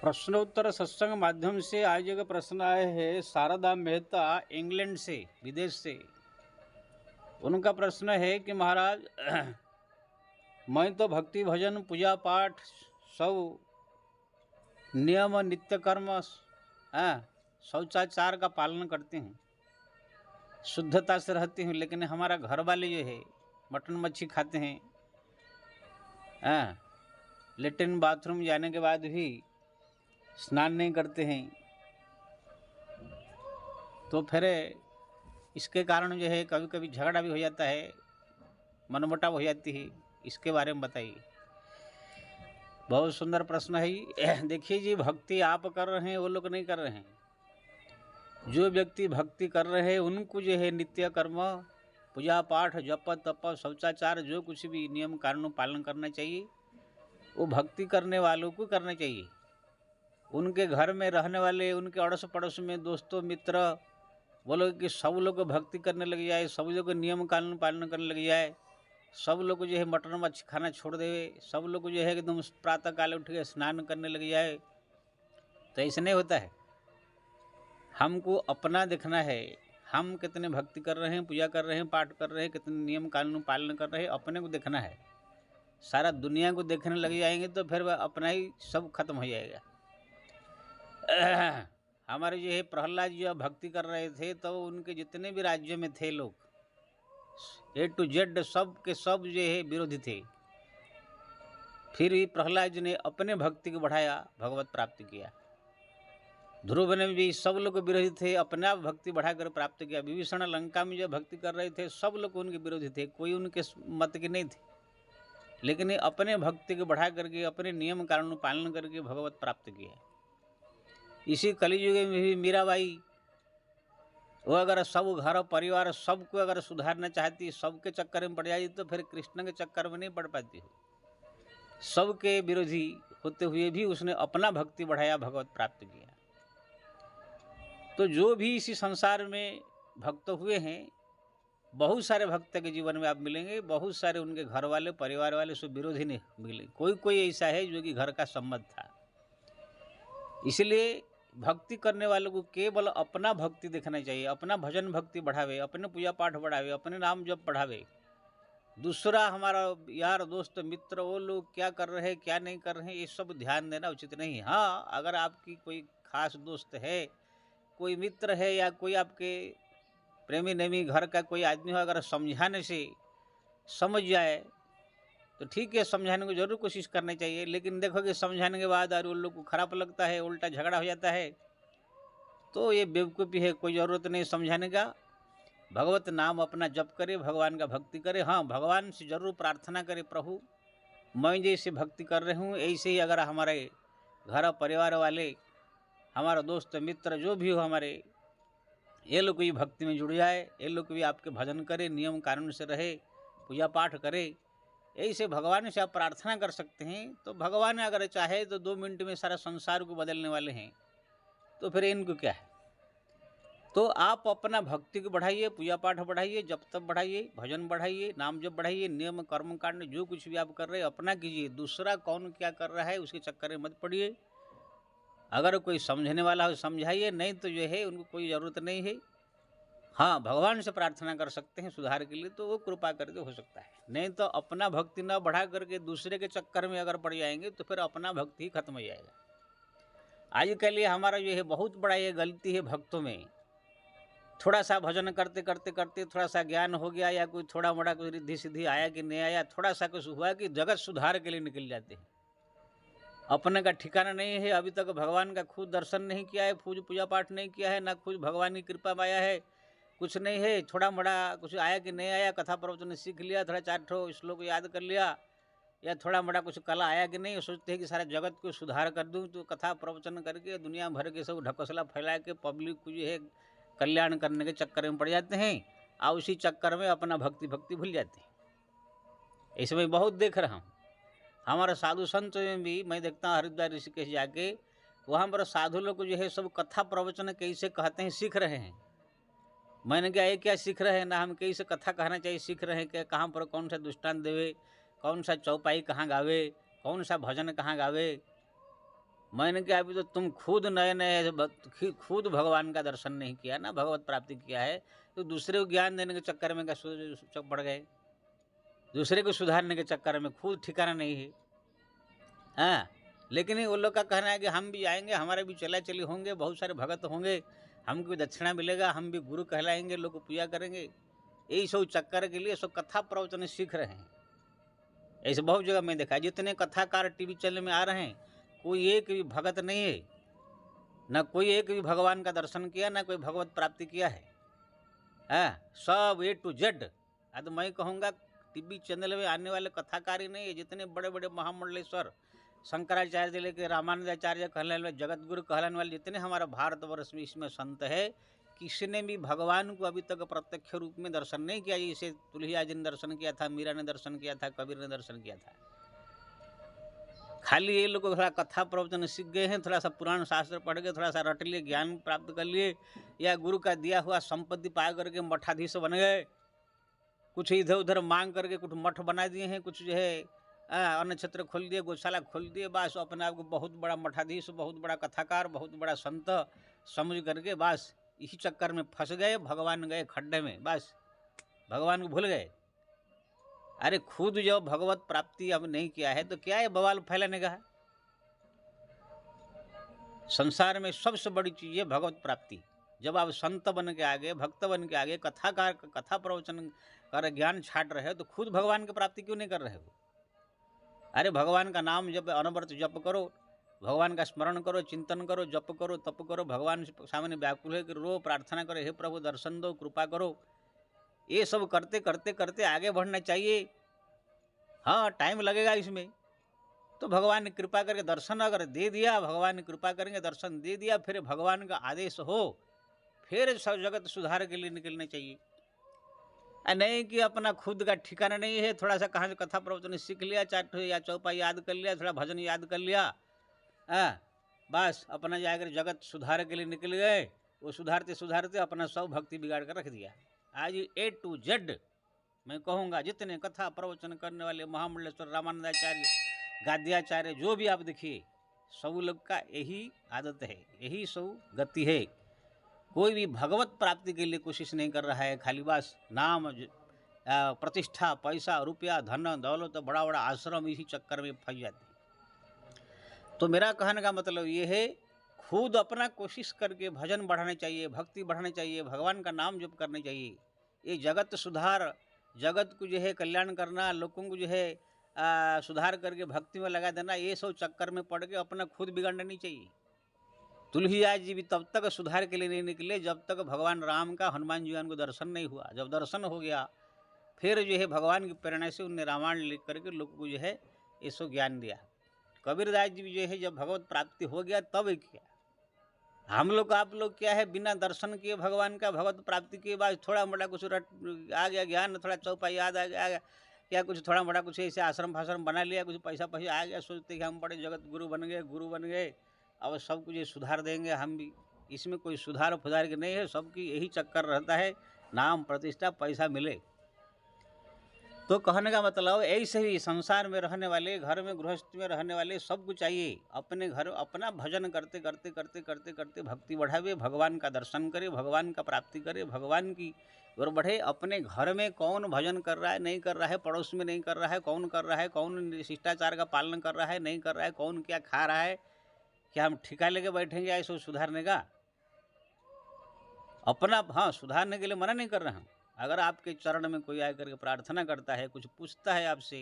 प्रश्नोत्तर सत्संग माध्यम से आज एक प्रश्न आए हैं शारदा मेहता इंग्लैंड से, विदेश से। उनका प्रश्न है कि महाराज मैं तो भक्ति भजन पूजा पाठ सब नियम नित्य कर्म शौचाचार का पालन करते हैं, शुद्धता से रहते हैं, लेकिन हमारा घर वाले जो है मटन मच्छी खाते हैं, लेट्रिन बाथरूम जाने के बाद भी स्नान नहीं करते हैं। तो फिर इसके कारण जो है कभी कभी झगड़ा भी हो जाता है, मनमुटाव हो जाती है। इसके बारे में बताइए। बहुत सुंदर प्रश्न है ये। देखिए जी, भक्ति आप कर रहे हैं, वो लोग नहीं कर रहे हैं। जो व्यक्ति भक्ति कर रहे हैं उनको जो है नित्य कर्म पूजा पाठ जप तप शौचाचार जो कुछ भी नियम कानून पालन करना चाहिए वो भक्ति करने वालों को करना चाहिए। उनके घर में रहने वाले, उनके अड़ोस पड़ोस में दोस्तों मित्र वो लोग कि सब लोग भक्ति करने लग जाए, सब लोग नियम कानून पालन करने लग जाए, सब लोग जो है मटन मच्छी खाना छोड़ देवे, सब लोग जो है एकदम प्रातः काल उठ के स्नान करने लग जाए, तो ऐसे नहीं होता है। हमको अपना देखना है, हम कितने भक्ति कर रहे हैं, पूजा कर रहे हैं, पाठ कर रहे हैं, कितने नियम कानून पालन कर रहे हैं, अपने को देखना है। सारा दुनिया को देखने लग जाएंगे तो फिर अपना ही सब खत्म हो जाएगा। हमारे जो है प्रहलाद जी भक्ति कर रहे थे तो उनके जितने भी राज्यों में थे लोग A to Z सब के सब जो है विरोधी थे। फिर भी प्रहलाद जी ने अपने भक्ति को बढ़ाया, भगवत प्राप्ति किया। ध्रुव ने भी सब लोग विरोधी थे, अपने आप भक्ति बढ़ाकर प्राप्त किया। विभीषण लंका में जो भक्ति कर रहे थे सब लोग उनके विरोधी थे, कोई उनके मत के नहीं थे, लेकिन अपने भक्ति को बढ़ा करके अपने नियम कानून पालन करके भगवत प्राप्त किया। इसी कलियुग में भी मीराबाई, वो अगर सब घर परिवार सबको अगर सुधारना चाहती, सबके चक्कर में पड़ जाती तो फिर कृष्ण के चक्कर में नहीं पड़ पाती हो। सबके विरोधी होते हुए भी उसने अपना भक्ति बढ़ाया, भगवत प्राप्त किया। तो जो भी इसी संसार में भक्त हुए हैं, बहुत सारे भक्त के जीवन में आप मिलेंगे, बहुत सारे उनके घर वाले परिवार वाले सब विरोधी नहीं मिले, कोई कोई ऐसा है जो कि घर का सम्मत था। इसलिए भक्ति करने वालों को केवल अपना भक्ति देखना चाहिए, अपना भजन भक्ति बढ़ावे, अपने पूजा पाठ बढ़ावे, अपने नाम जप बढ़ावे। दूसरा हमारा यार दोस्त मित्र वो लोग क्या कर रहे हैं क्या नहीं कर रहे हैं ये सब ध्यान देना उचित नहीं। हाँ, अगर आपकी कोई खास दोस्त है, कोई मित्र है या कोई आपके प्रेमी नेमी घर का कोई आदमी हो, अगर समझाने से समझ जाए तो ठीक है, समझाने को जरूर कोशिश करनी चाहिए। लेकिन देखो कि समझाने के बाद और उन लोग को खराब लगता है, उल्टा झगड़ा हो जाता है, तो ये बेवकूफ़ी है, कोई ज़रूरत नहीं समझाने का। भगवत नाम अपना जप करे, भगवान का भक्ति करे। हाँ, भगवान से जरूर प्रार्थना करे, प्रभु मैं जैसे भक्ति कर रही हूँ ऐसे ही अगर हमारे घर परिवार वाले, हमारा दोस्त मित्र जो भी हो हमारे, ये लोग भी भक्ति में जुड़ जाए, ये लोग भी आपके भजन करे, नियम कानून से रहे, पूजा पाठ करे। ऐसे भगवान से आप प्रार्थना कर सकते हैं। तो भगवान अगर चाहे तो 2 मिनट में सारा संसार को बदलने वाले हैं, तो फिर इनको क्या है। तो आप अपना भक्ति को बढ़ाइए, पूजा पाठ बढ़ाइए, जप तप बढ़ाइए, भजन बढ़ाइए, नाम जप बढ़ाइए, नियम कर्म कांड जो कुछ भी आप कर रहे हैं अपना कीजिए। दूसरा कौन क्या कर रहा है उसके चक्कर में मत पड़िए। अगर कोई समझने वाला हो समझाइए, नहीं तो जो है उनको कोई ज़रूरत नहीं है। हाँ, भगवान से प्रार्थना कर सकते हैं सुधार के लिए, तो वो कृपा करके हो सकता है। नहीं तो अपना भक्ति न बढ़ा करके दूसरे के चक्कर में अगर पड़ जाएंगे तो फिर अपना भक्ति ही खत्म हो जाएगा। आजकल ये हमारा जो है बहुत बड़ा ये गलती है भक्तों में। थोड़ा सा भजन करते करते करते थोड़ा सा ज्ञान हो गया या कोई थोड़ा मोड़ा कोई रिद्धि सिद्धि आया कि नहीं आया, थोड़ा सा कुछ हुआ कि जगत सुधार के लिए निकल जाते हैं। अपने का ठिकाना नहीं है, अभी तक भगवान का खुद दर्शन नहीं किया है, पूजा पाठ नहीं किया है, ना खुद भगवान की कृपा में आया है, कुछ नहीं है। थोड़ा मोड़ा कुछ आया कि नहीं आया, कथा प्रवचन सीख लिया, थोड़ा 4 ठो श्लोक याद कर लिया, या थोड़ा मोड़ा कुछ कला आया कि नहीं, सोचते हैं कि सारा जगत को सुधार कर दूं, तो कथा प्रवचन करके दुनिया भर के सब ढकोसला फैला के पब्लिक को जो है कल्याण करने के चक्कर में पड़ जाते हैं, और उसी चक्कर में अपना भक्ति भूल जाते हैं। इसमें बहुत देख रहा हूँ। हमारे साधु संत में भी मैं देखता हूँ, हरिद्वार ऋषिकेश जाके वहाँ पर साधु लोग जो है सब कथा प्रवचन कैसे कहते हैं सीख रहे हैं। मैंने क्या ये क्या सीख रहे हैं ना, हम कैसे कथा कहना चाहिए सीख रहे हैं क्या, कहाँ पर कौन सा दृष्टांत देवे, कौन सा चौपाई कहाँ गावे, कौन सा भजन कहाँ गावे। मैंने कहा अभी तो तुम खुद नए नए खुद भगवान का दर्शन नहीं किया ना, भगवत प्राप्ति किया है, तो दूसरे को ज्ञान देने के चक्कर में क्या पड़ गए? दूसरे को सुधारने के चक्कर में खुद ठिकाना नहीं है। हाँ, लेकिन वो लोग का कहना है कि हम भी आएंगे, हमारे भी चला चली होंगे, बहुत सारे भगत होंगे, हमको भी दक्षिणा मिलेगा, हम भी गुरु कहलाएंगे, लोग को पूजा करेंगे। यही सब चक्कर के लिए सब कथा प्रवचन सीख रहे हैं। ऐसे बहुत जगह मैं देखा, जितने कथाकार टीवी चैनल में आ रहे हैं, कोई एक भी भगत नहीं है, न कोई एक भी भगवान का दर्शन किया, न कोई भगवत प्राप्ति किया है। सब A to Z। आज मैं कहूँगा टीवी चैनल में आने वाले कथाकार ही नहीं है, जितने बड़े बड़े महामंडलेश्वर, शंकराचार्य से लेकर रामानुजाचार्य कहलाने वाले, जगत गुरु कहलाने वाले जितने हमारा भारतवर्ष में इसमें संत है, किसी ने भी भगवान को अभी तक प्रत्यक्ष रूप में दर्शन नहीं किया। जैसे तुलसियास जी ने दर्शन किया था, मीरा ने दर्शन किया था, कबीर ने दर्शन किया था। खाली ये लोग थोड़ा कथा प्रवचन सीख गए हैं, थोड़ा सा पुराण शास्त्र पढ़ के थोड़ा सा रट लिए, ज्ञान प्राप्त कर लिए, या गुरु का दिया हुआ संपत्ति पा करके मठाधीश बन गए, कुछ इधर उधर मांग करके कुछ मठ बना दिए हैं, कुछ जो है अन्न क्षेत्र खोल दिए, गौशाला खोल दिए, बस अपने आप को बहुत बड़ा मठाधीश, बहुत बड़ा कथाकार, बहुत बड़ा संत समझ करके बस इसी चक्कर में फंस गए। भगवान गए खड्डे में, बस भगवान को भूल गए। अरे खुद जब भगवत प्राप्ति अब नहीं किया है तो क्या है बवाल फैलाने का है? संसार में सबसे बड़ी चीज है भगवत प्राप्ति। जब आप संत बन के आगे, भक्त बन के आगे, कथाकार कथा प्रवचन कर ज्ञान छाट रहे हो, तो खुद भगवान की प्राप्ति क्यों नहीं कर रहे हो? अरे भगवान का नाम जब अनवरत जप करो, भगवान का स्मरण करो, चिंतन करो, जप करो, तप करो, भगवान सामने व्याकुल है कि रो, प्रार्थना करो, हे प्रभु दर्शन दो, कृपा करो। ये सब करते करते करते आगे बढ़ना चाहिए। हाँ, टाइम लगेगा इसमें, तो भगवान ने कृपा करके दर्शन अगर दे दिया, भगवान ने कृपा करेंगे दर्शन दे दिया, फिर भगवान का आदेश हो, फिर सब जगत सुधार के लिए निकलना चाहिए। नहीं कि अपना खुद का ठिकाना नहीं है, थोड़ा सा कहाँ से कथा प्रवचन सीख लिया, चार या चौपा याद कर लिया, थोड़ा भजन याद कर लिया, बस अपना जाकर जगत सुधार के लिए निकल गए। वो सुधारते सुधारते अपना सब भक्ति बिगाड़ कर रख दिया। आज A to Z मैं कहूँगा, जितने कथा प्रवचन करने वाले महामंडलेश्वर, रामानंदाचार्य, गाद्याचार्य, जो भी आप देखिए, सब लोग का यही आदत है, यही सब गति है। कोई भी भगवत प्राप्ति के लिए कोशिश नहीं कर रहा है, खाली बस नाम, प्रतिष्ठा, पैसा, रुपया, धन दौलत, बड़ा बड़ा आश्रम, इसी चक्कर में फंस जाते हैं। तो मेरा कहने का मतलब ये है, खुद अपना कोशिश करके भजन बढ़ाने चाहिए, भक्ति बढ़ाने चाहिए, भगवान का नाम जप करने चाहिए। ये जगत सुधार, जगत को जो है कल्याण करना, लोगों को जो है सुधार करके भक्ति में लगा देना, ये सब चक्कर में पड़ के अपना खुद बिगड़ना नहीं चाहिए। तुलसीदास जी भी तब तक सुधार के लिए नहीं निकले जब तक भगवान राम का, हनुमान जी को दर्शन नहीं हुआ। जब दर्शन हो गया, फिर जो है भगवान की प्रेरणा से उन्हें रामायण लिख करके लोगों को जो है ये सब ज्ञान दिया। कबीरदास जी भी जो है जब भगवत प्राप्ति हो गया तब किया। हम लोग आप लोग क्या है, बिना दर्शन किए भगवान का, भगवत प्राप्ति के बाद थोड़ा मोटा कुछ आ गया ज्ञान, थोड़ा चौपा याद आ गया, या कुछ थोड़ा मोटा कुछ ऐसे आश्रम फाश्रम बना लिया, कुछ पैसा आ गया, सोचते कि हम बड़े जगत गुरु बन गए, अब सब कुछ ये सुधार देंगे हम भी। इसमें कोई सुधार फुधार के नहीं है, सबकी यही चक्कर रहता है, नाम प्रतिष्ठा पैसा मिले। तो कहने का मतलब ऐसे ही संसार में रहने वाले, घर में गृहस्थ में रहने वाले सबको चाहिए अपने घर अपना भजन करते करते करते करते करते भक्ति बढ़ावे, भगवान का दर्शन करे, भगवान का प्राप्ति करे, भगवान की ओर बढ़े। अपने घर में कौन भजन कर रहा है, नहीं कर रहा है, पड़ोस में नहीं कर रहा है, कौन कर रहा है, कौन शिष्टाचार का पालन कर रहा है, नहीं कर रहा है, कौन क्या खा रहा है, क्या हम ठिका लेके बैठेंगे ऐसे सुधारने का? अपना हाँ, सुधारने के लिए मना नहीं कर रहा हूँ। अगर आपके चरण में कोई आकर के प्रार्थना करता है, कुछ पूछता है आपसे,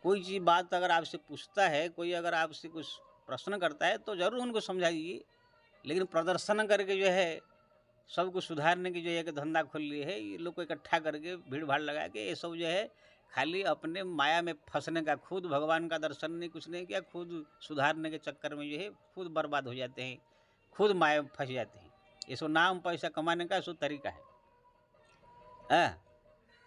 कोई चीज़ बात अगर आपसे पूछता है, कोई अगर आपसे कुछ प्रश्न करता है, तो ज़रूर उनको समझाइए। लेकिन प्रदर्शन करके जो है सबको सुधारने की जो एक धंधा खोल लिए है, ये लोग को इकट्ठा करके भीड़ भाड़ लगा के, ये सब जो है खाली अपने माया में फंसने का, खुद भगवान का दर्शन नहीं, कुछ नहीं किया, खुद सुधारने के चक्कर में जो है खुद बर्बाद हो जाते हैं, खुद माया में फंस जाते हैं। ये सब नाम पैसा कमाने का सो तरीका है।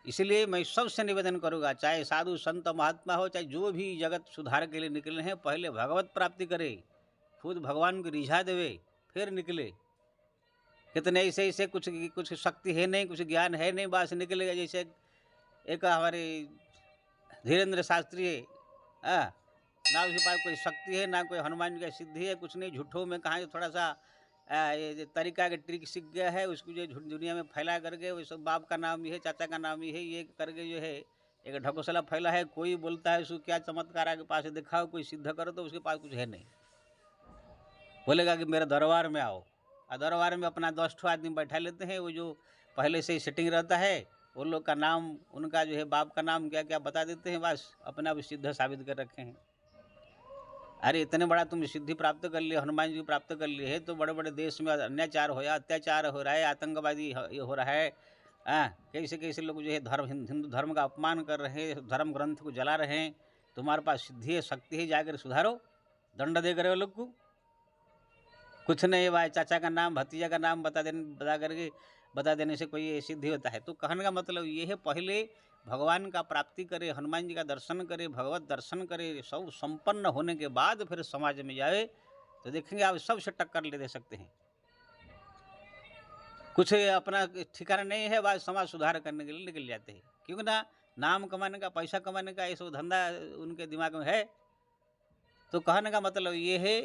इसलिए मैं सबसे निवेदन करूँगा, चाहे साधु संत महात्मा हो, चाहे जो भी जगत सुधार के लिए निकले हैं, पहले भगवत प्राप्ति करे, खुद भगवान को रिझा देवे, फिर निकले। कितने ऐसे कुछ शक्ति है नहीं, कुछ ज्ञान है नहीं, बस निकलेगा। जैसे एक हमारे धीरेन्द्र शास्त्री ना उसके पास कोई शक्ति है, ना कोई हनुमान जी का सिद्धि है, कुछ नहीं। झूठों में कहाँ जो थोड़ा सा ये जो तरीका के ट्रिक सीख गया है, उसको जो दुनिया में फैला करके वो सब बाप का नाम ये है, चाचा का नाम ये है, ये करके जो है एक ढकोसला फैला है। कोई बोलता है उसको क्या चमत्कार आगे पास दिखाओ, कोई सिद्ध करो, तो उसके पास कुछ है नहीं। बोलेगा कि मेरे दरबार में आओ, और दरबार में अपना 10 ठो आदमी बैठा लेते हैं। वो जो पहले से ही सेटिंग रहता है, वो लोग का नाम, उनका जो है बाप का नाम क्या क्या बता देते हैं, बस अपना भी सिद्ध साबित कर रखे हैं। अरे इतने बड़ा तुम सिद्धि प्राप्त कर लिए, हनुमान जी प्राप्त कर लिए है, तो बड़े बड़े देश में अन्याचार हो, अत्याचार हो रहा है, आतंकवादी ये हो रहा है। कैसे कैसे लोग जो है हिंदू धर्म का अपमान कर रहे हैं, धर्म ग्रंथ को जला रहे हैं। तुम्हारे पास सिद्धि है, शक्ति है, जाकर सुधारो। दंड दे करे वो लोग को कुछ नहीं भाई, चाचा का नाम भतीजा का नाम बता देने से कोई ये सिद्धि होता है। तो कहने का मतलब ये है, पहले भगवान का प्राप्ति करे, हनुमान जी का दर्शन करे, भगवत दर्शन करे, सब संपन्न होने के बाद फिर समाज में जाए, तो देखेंगे आप सबसे टक्कर ले दे सकते हैं। कुछ अपना ठिकाना नहीं है, बाद समाज सुधार करने के लिए निकल जाते हैं, क्योंकि ना नाम कमाने का, पैसा कमाने का ये सब धंधा उनके दिमाग में है। तो कहने का मतलब ये है,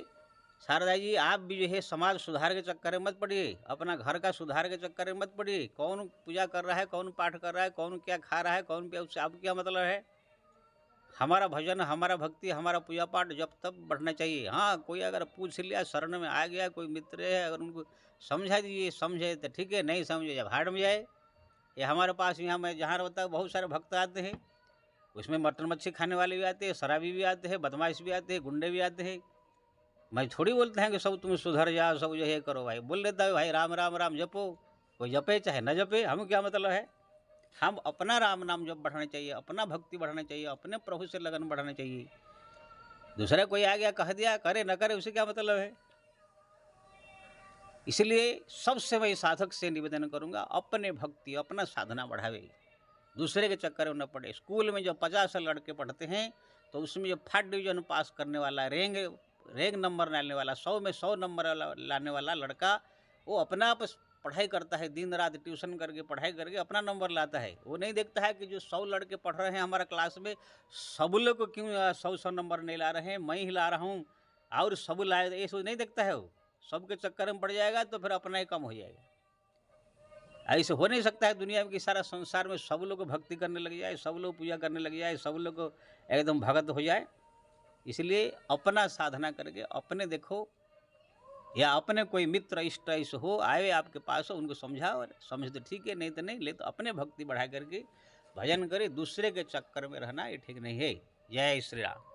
शारदा जी आप भी जो है समाज सुधार के चक्कर में मत पड़िए, अपना घर का सुधार के चक्कर में मत पड़िए। कौन पूजा कर रहा है, कौन पाठ कर रहा है, कौन क्या खा रहा है, कौन क्या, उससे आपको क्या मतलब है। हमारा भजन, हमारा भक्ति, हमारा पूजा पाठ जब तब बढ़ना चाहिए। हाँ, कोई अगर पूछ लिया, शरण में आ गया, कोई मित्र है, अगर उनको समझा दीजिए, समझे तो ठीक है, नहीं समझे जब हाड़ में जाए। ये हमारे पास यहाँ मैं जहाँ रहता हूँ बहुत सारे भक्त आते हैं, उसमें मटन मच्छी खाने वाले भी आते हैं, शराबी भी आते हैं, बदमाश भी आते हैं, गुंडे भी आते हैं। मैं थोड़ी बोलते हैं कि सब तुम सुधर जाओ, सब जो है करो। भाई बोल देता है भाई राम राम राम जपो, कोई जपे चाहे न जपे, हम क्या मतलब है। हम अपना राम नाम जप बढ़ाना चाहिए, अपना भक्ति बढ़ाना चाहिए, अपने प्रभु से लगन बढ़ाना चाहिए। दूसरा कोई आ गया कह दिया, करे न करे, उसे क्या मतलब है। इसलिए सबसे मैं साधक से निवेदन करूंगा, अपने भक्ति, अपना साधना बढ़ावे, दूसरे के चक्कर में न पड़े। स्कूल में जो 50 लड़के पढ़ते हैं, तो उसमें जो फर्स्ट डिवीजन पास करने वाला, रैंक नंबर लाने वाला, 100 में 100 नंबर लाने वाला लड़का, वो अपना आप पढ़ाई करता है, दिन रात ट्यूशन करके पढ़ाई करके अपना नंबर लाता है। वो नहीं देखता है कि जो 100 लड़के पढ़ रहे हैं हमारा क्लास में, सब लोग को क्यों 100 नंबर नहीं ला रहे हैं, मैं ही ला रहा हूँ और सब लाए, ये सब नहीं देखता है। वो सबके चक्कर में पड़ जाएगा तो फिर अपना ही कम हो जाएगा। ऐसे हो नहीं सकता है दुनिया में कि सारा संसार में सब लोग भक्ति करने लग जाए, सब लोग पूजा करने लग जाए, सब लोग एकदम भगत हो जाए। इसलिए अपना साधना करके अपने देखो, या अपने कोई मित्र इष्ट ऐसे हो आए आपके पास, हो उनको समझाओ, और समझ तो ठीक है, नहीं तो नहीं, ले तो अपने भक्ति बढ़ा करके भजन करे। दूसरे के चक्कर में रहना ये ठीक नहीं है। जय श्री राम।